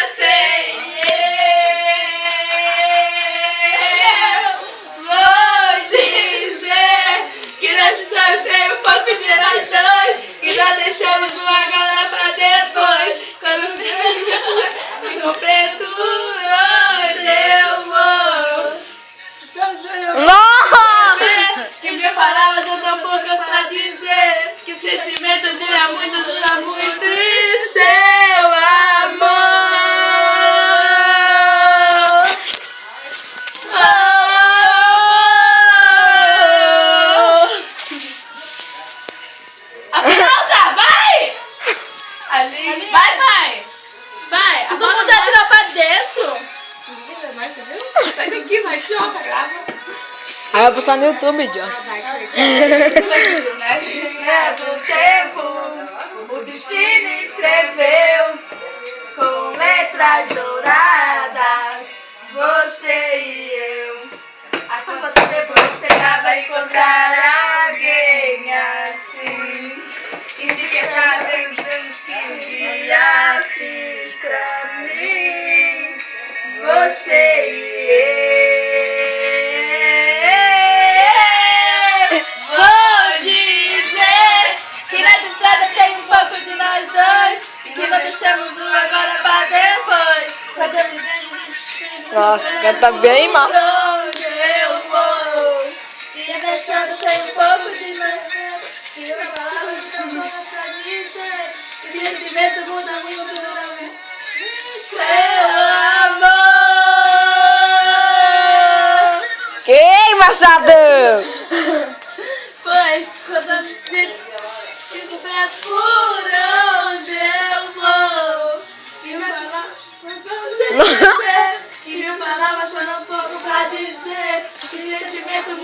você e eu vou dizer que nessa história tem um pouco de nós dois, que já deixamos uma agora pra depois. Quando ficou preto, hoje eu vou. Nossa! Que minhas palavras são tão poucas pra dizer que o sentimento dura muito e seu amor. Aplauda, vai! Ali. Vai, pai! Vai! Todo mundo entra pra dentro. Sai daqui, vai, idiota, grava. Aí vai postar no YouTube, idiota. Do tempo, o destino escreveu com letras douradas, você e eu. Há quanto tempo eu esperava encontrar alguém assim, e se queixar tantos que um dia fiz pra mim, você e eu. Vou dizer que nessa estrada tem um pouco de nós dois, e que não deixamos um agora pra depois. Quando eu dizendo Nossa, canta bem mal. onde eu vou, e nessa estrada tem um pouco de nós dois, e eu falo pra dizer que o sentimento muda muito na minha. Seu amor. Ei, Machadão! Pois, quando eu fico preto por onde eu vou, e minhas palavras são um pouco pra dizer